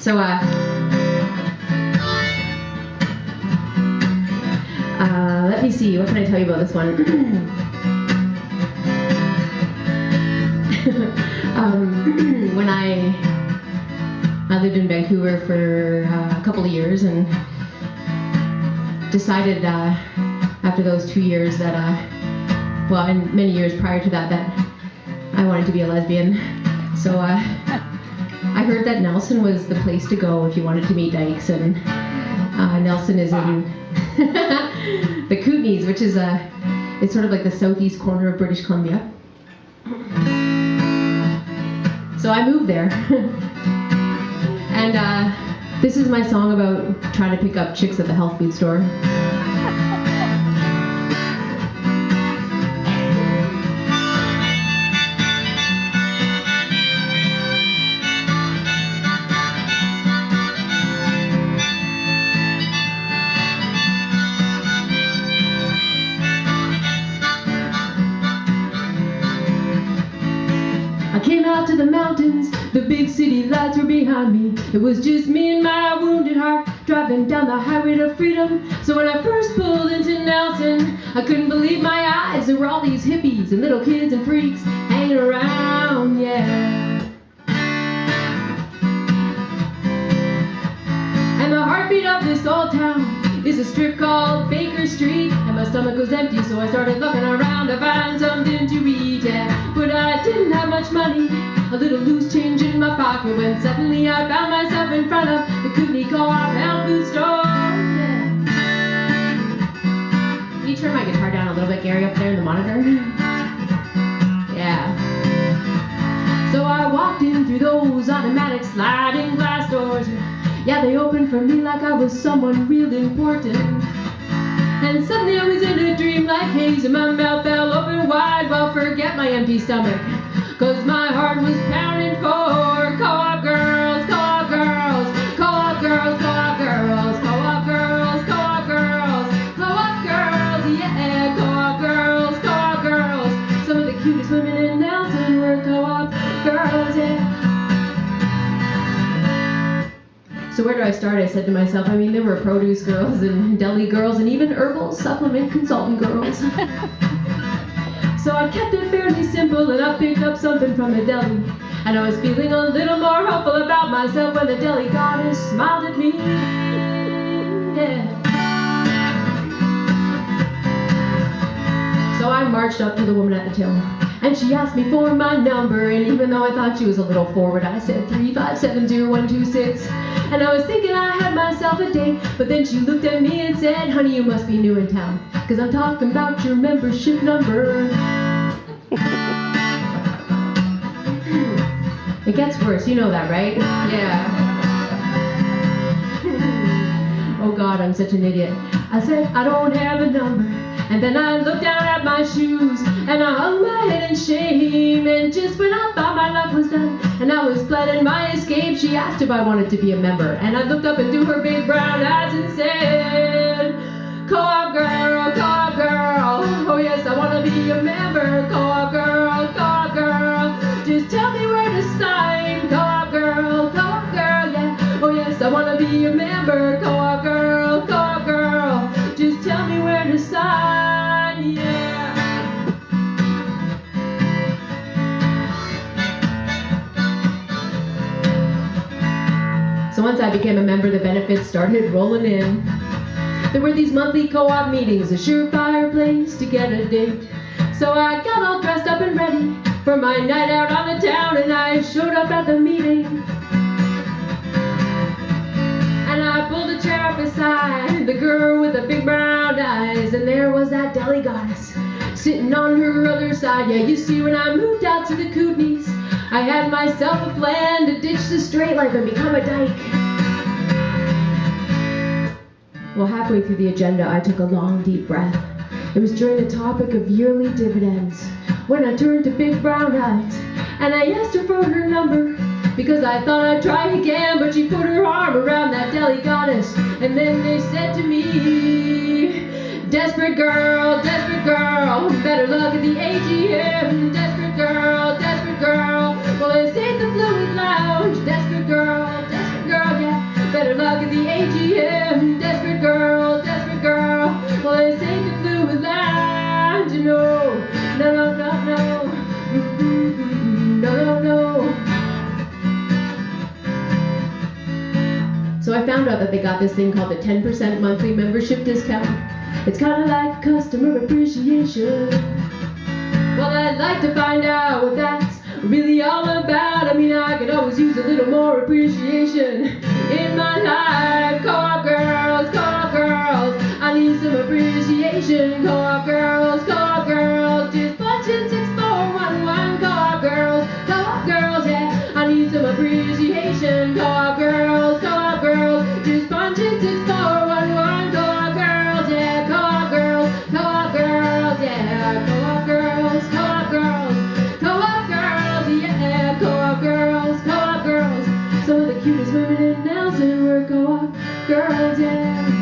So, let me see, what can I tell you about this one? When I lived in Vancouver for a couple of years and decided after those 2 years that, well, and many years prior to that, that I wanted to be a lesbian. So I heard that Nelson was the place to go if you wanted to meet dykes, and Nelson is in the Kootenays, which is it's sort of like the southeast corner of British Columbia. So I moved there. And this is my song about trying to pick up chicks at the health food store. I came out to the mountains, the big city lights were behind me. It was just me and my wounded heart, driving down the highway to freedom. So when I first pulled into Nelson, I couldn't believe my eyes. There were all these hippies and little kids and freaks hanging around, yeah. And the heartbeat of this old town is a strip called Baker Street. And my stomach was empty, so I started looking around to find something to eat, yeah. But I didn't have much money, a little loose change in my pocket, when suddenly I found myself in front of the Kootenay Co-op health food store, yeah. Can you turn my guitar down a little bit, Gary, up there in the monitor? Yeah. So I walked in through those automatic sliding glass doors. Yeah, they opened for me like I was someone real important. And suddenly I was in a dream like haze, and my mouth fell open wide. Well, forget my empty stomach, 'cause my heart was pounding for co-op girls, co-op girls, co-op girls, co-op girls, co-op girls, co-op girls, co-op girls, yeah, co-op girls, co-op girls. Some of the cutest women in Nelson were co-op girls, yeah. So where do I start? I said to myself. I mean, there were produce girls and deli girls and even herbal supplement consultant girls. So I kept it fairly simple, and I picked up something from the deli. And I was feeling a little more hopeful about myself when the deli goddess smiled at me, yeah. So I marched up to the woman at the till, and she asked me for my number, and even though I thought she was a little forward, I said 3570126. And I was thinking I had myself a date, but then she looked at me and said, honey, you must be new in town, 'cause I'm talking about your membership number. It gets worse, you know that, right? Yeah. Oh God, I'm such an idiot. I said, I don't have a number. And then I looked down at my shoes, and I hung my head in shame. And just when I thought my luck was done, and I was planning my escape, she asked if I wanted to be a member. And I looked up into her big brown eyes and said, co-op girl, co-op girl. Oh yes, I want to be a member. Co-op girl, co-op girl. Just tell me where to sign. Co-op girl, yeah. Oh yes, I want to be a member. Co-op girl, just tell me where to sign, yeah. So once I became a member, the benefits started rolling in. There were these monthly co-op meetings, a surefire place to get a date. So I got all dressed up and ready for my night out on the town, and I showed up at the meeting. And I pulled a chair up beside the girl with the big brown eyes, and there was that deli goddess sitting on her other side. Yeah, you see, when I moved out to the Kootenays, I had myself a plan to ditch the straight life and become a dyke. Well, halfway through the agenda, I took a long, deep breath. It was during the topic of yearly dividends when I turned to big brown eyes, and I asked her for her number, because I thought I'd try again. But she put her arm around that deli goddess, and then they said to me, desperate girl, better luck at the AGM. Desperate girl, well, this ain't the Fluid Lounge. Desperate girl, So I found out that they got this thing called the 10% monthly membership discount. It's kind of like customer appreciation. Well, I'd like to find out what that's really all about. I mean, I could always use a little more appreciation in my life. Co-op girls, I need some appreciation. Co-op girls, just punching 6411. Co-op girls, yeah, I need some appreciation. Co-op girls, just punching 6411. Co-op girls, yeah, co-op girls, yeah, co-op girls, yeah, co-op girls. Some of the cutest women in Nelson were co-op girls, yeah.